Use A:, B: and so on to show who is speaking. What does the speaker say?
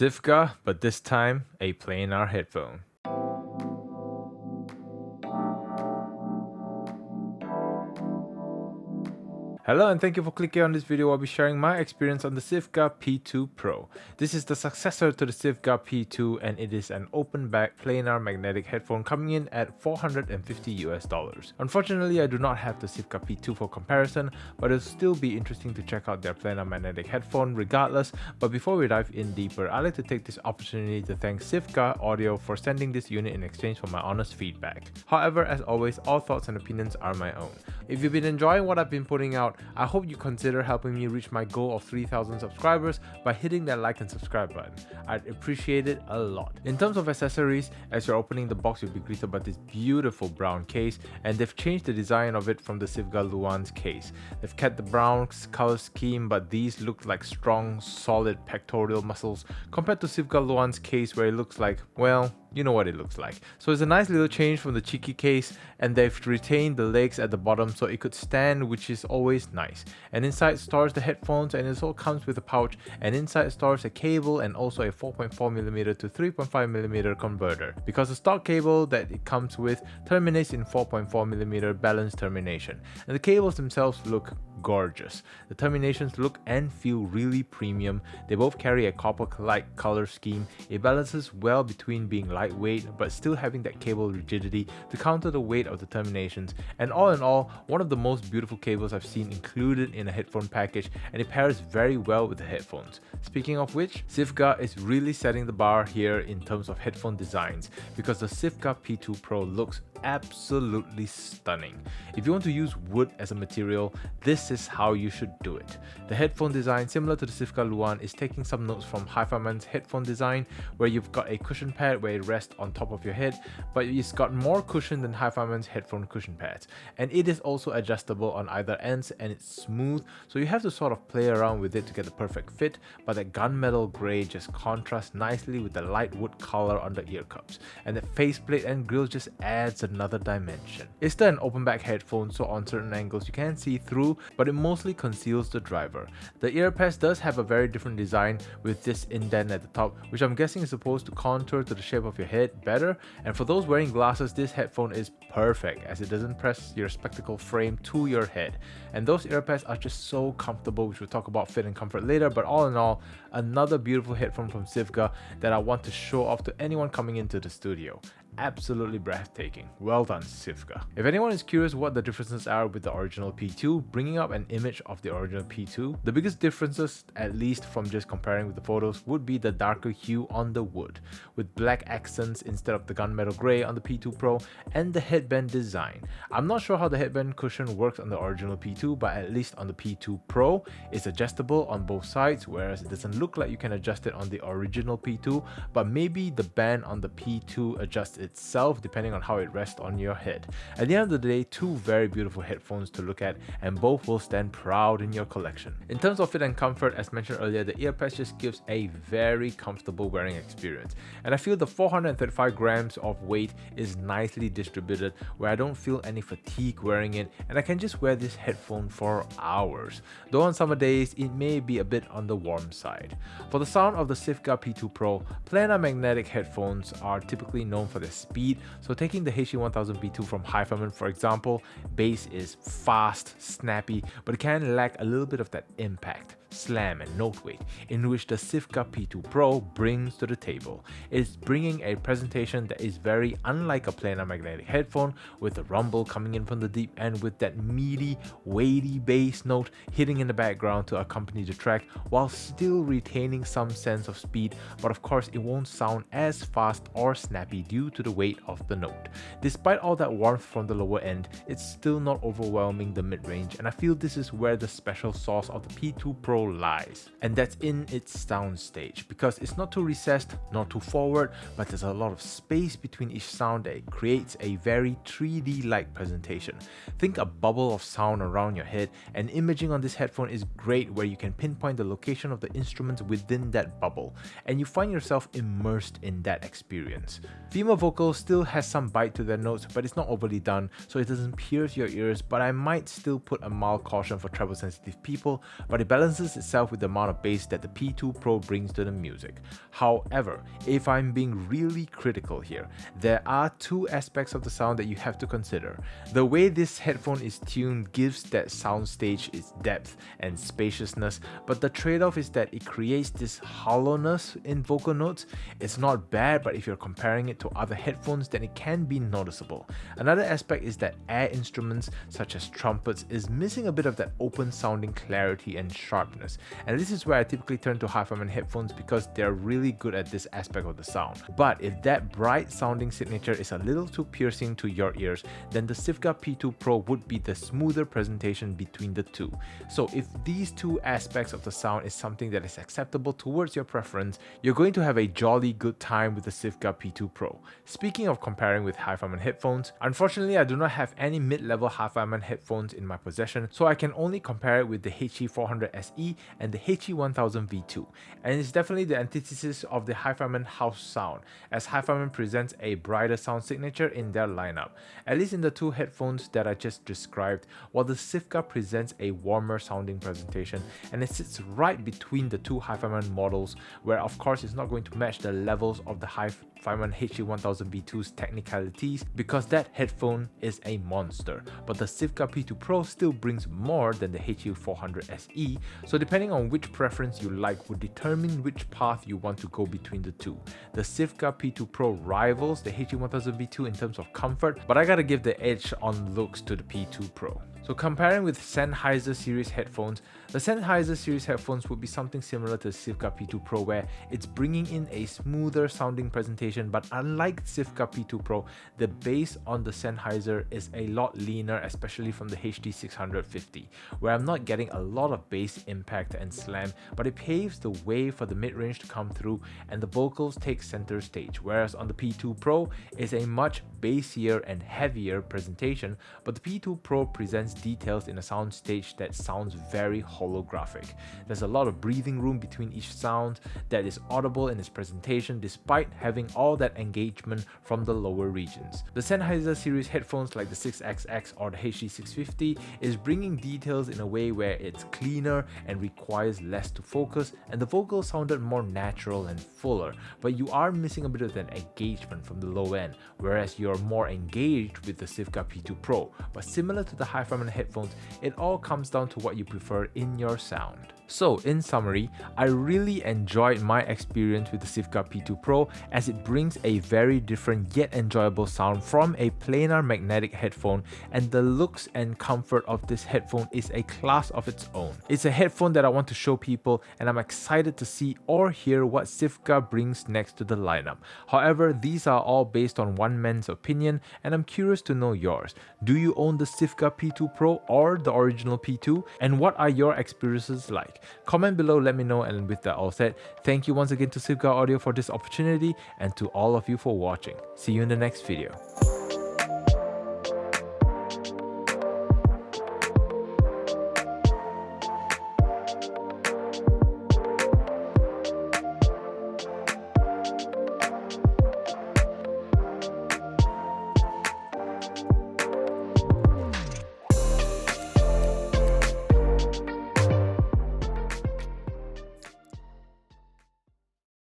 A: Sivga, but this time a planar headphone. Hello and thank you for clicking on this video. I'll be sharing my experience on the Sivga P2 Pro. This is the successor to the Sivga P2 and it is an open back planar magnetic headphone coming in at $450 US. Unfortunately, I do not have the Sivga P2 for comparison, but it'll still be interesting to check out their planar magnetic headphone regardless. But before we dive in deeper, I'd like to take this opportunity to thank Sivga Audio for sending this unit in exchange for my honest feedback. However, as always, all thoughts and opinions are my own. If you've been enjoying what I've been putting out, I hope you consider helping me reach my goal of 3,000 subscribers by hitting that like and subscribe button. I'd appreciate it a lot. In terms of accessories, as you're opening the box, you'll be greeted by this beautiful brown case, and they've changed the design of it from the Sivga Luan's case. They've kept the brown color scheme, but these look like strong, solid pectoral muscles compared to Sivga Luan's case where it looks like, well, you know what it looks like. So it's a nice little change from the cheeky case, and they've retained the legs at the bottom so it could stand, which is always nice. And inside stores the headphones, and it all comes with a pouch, and inside stores a cable and also a 4.4mm to 3.5mm converter, because the stock cable that it comes with terminates in 4.4mm balanced termination, and the cables themselves look gorgeous. The terminations look and feel really premium. They both carry a copper-like color scheme. It balances well between being lightweight but still having that cable rigidity to counter the weight of the terminations, and all in all, one of the most beautiful cables I've seen included in a headphone package, and it pairs very well with the headphones. Speaking of which, Sivga is really setting the bar here in terms of headphone designs, because the Sivga P2 Pro looks absolutely stunning. If you want to use wood as a material, this is how you should do it. The headphone design, similar to the Sivga Luan, is taking some notes from Headphone's headphone design, where you've got a cushion pad where it rests on top of your head, but it's got more cushion than Headphone's headphone cushion pads, and it is also adjustable on either ends, and it's smooth, so you have to sort of play around with it to get the perfect fit. But that gunmetal grey just contrasts nicely with the light wood color on the ear cups, and the faceplate and grill just adds another dimension. It's still an open back headphone, so on certain angles you can see through, but it mostly conceals the driver. The ear pads does have a very different design with this indent at the top, which I'm guessing is supposed to contour to the shape of your head better, and for those wearing glasses, this headphone is perfect as it doesn't press your spectacle frame to your head. And those ear pads are just so comfortable, which we'll talk about fit and comfort later, but all in all, another beautiful headphone from Sivga that I want to show off to anyone coming into the studio. Absolutely breathtaking. Well done, Sivga. If anyone is curious what the differences are with the original P2, bringing up an image of the original P2, the biggest differences, at least from just comparing with the photos, would be the darker hue on the wood, with black accents instead of the gunmetal grey on the P2 Pro, and the headband design. I'm not sure how the headband cushion works on the original P2, but at least on the P2 Pro, it's adjustable on both sides, whereas it doesn't look like you can adjust it on the original P2, but maybe the band on the P2 adjusts itself depending on how it rests on your head. At the end of the day, two very beautiful headphones to look at, and both will stand proud in your collection. In terms of fit and comfort, as mentioned earlier, the earpads just gives a very comfortable wearing experience, and I feel the 435 grams of weight is nicely distributed, where I don't feel any fatigue wearing it, and I can just wear this headphone for hours, though on summer days it may be a bit on the warm side. For the sound of the Sivga P2 Pro, planar magnetic headphones are typically known for their speed, so taking the HE1000 from Headphone, for example, bass is fast, snappy, but it can lack a little bit of that impact, slam and note weight in which the Sivga P2 Pro brings to the table. It's bringing a presentation that is very unlike a planar magnetic headphone, with the rumble coming in from the deep end with that meaty, weighty bass note hitting in the background to accompany the track, while still retaining some sense of speed, but of course it won't sound as fast or snappy due to the weight of the note. Despite all that warmth from the lower end, it's still not overwhelming the mid-range, and I feel this is where the special sauce of the P2 Pro lies, and that's in its sound stage, because it's not too recessed nor too forward, but there's a lot of space between each sound that it creates a very 3D-like presentation. Think a bubble of sound around your head, and imaging on this headphone is great, where you can pinpoint the location of the instruments within that bubble, and you find yourself immersed in that experience. Female vocals still has some bite to their notes, but it's not overly done, so it doesn't pierce your ears, but I might still put a mild caution for treble sensitive people, but it balances balances itself with the amount of bass that the P2 Pro brings to the music. However, if I'm being really critical here, there are two aspects of the sound that you have to consider. The way this headphone is tuned gives that soundstage its depth and spaciousness, but the trade-off is that it creates this hollowness in vocal notes. It's not bad, but if you're comparing it to other headphones, then it can be noticeable. Another aspect is that air instruments such as trumpets is missing a bit of that open sounding clarity and sharpness, and this is where I typically turn to Hi-Fi headphones because they're really good at this aspect of the sound. But if that bright sounding signature is a little too piercing to your ears, then the Sivga P2 Pro would be the smoother presentation between the two. So if these two aspects of the sound is something that is acceptable towards your preference, you're going to have a jolly good time with the Sivga P2 Pro. Speaking of comparing with Hi-Fi headphones, unfortunately I do not have any mid-level Hi-Fi headphones in my possession, so I can only compare it with the HE400SE and the HE1000V2, and it's definitely the antithesis of the Hi-Fi house sound, as Hi-Fi presents a brighter sound signature in their lineup, at least in the two headphones that I just described, while the Sivga presents a warmer sounding presentation, and it sits right between the two Hi-Fi models, where of course it's not going to match the levels of the Hi-Fi HE1000V2's technicalities because that headphone is a monster, but the Sivga P2 Pro still brings more than the HE400SE, so depending on which preference you like would determine which path you want to go between the two. The Sivga P2 Pro rivals the HE1000V2 in terms of comfort, but I gotta give the edge on looks to the P2 Pro. So comparing with Sennheiser series headphones, the Sennheiser series headphones would be something similar to the Sivga P2 Pro, where it's bringing in a smoother sounding presentation, but unlike Sivga P2 Pro, the bass on the Sennheiser is a lot leaner, especially from the HD650, where I'm not getting a lot of bass impact and slam, but it paves the way for the mid-range to come through and the vocals take center stage, whereas on the P2 Pro is a much bassier and heavier presentation, but the P2 Pro presents details in a soundstage that sounds very holographic. There's a lot of breathing room between each sound that is audible in its presentation despite having all that engagement from the lower regions. The Sennheiser series headphones like the 6XX or the HD650 is bringing details in a way where it's cleaner and requires less to focus, and the vocals sounded more natural and fuller, but you are missing a bit of that engagement from the low end, whereas you're more engaged with the Sivga P2 Pro. But similar to the Hi-Fi headphones, it all comes down to what you prefer in your sound. So in summary, I really enjoyed my experience with the Sivga P2 Pro as it brings a very different yet enjoyable sound from a planar magnetic headphone, and the looks and comfort of this headphone is a class of its own. It's a headphone that I want to show people, and I'm excited to see or hear what Sivga brings next to the lineup. However, these are all based on one man's opinion, and I'm curious to know yours. Do you own the Sivga P2 Pro or the original P2? And what are your experiences like? Comment below, let me know, and with that all said, thank you once again to Sivga Audio for this opportunity and to all of you for watching. See you in the next video.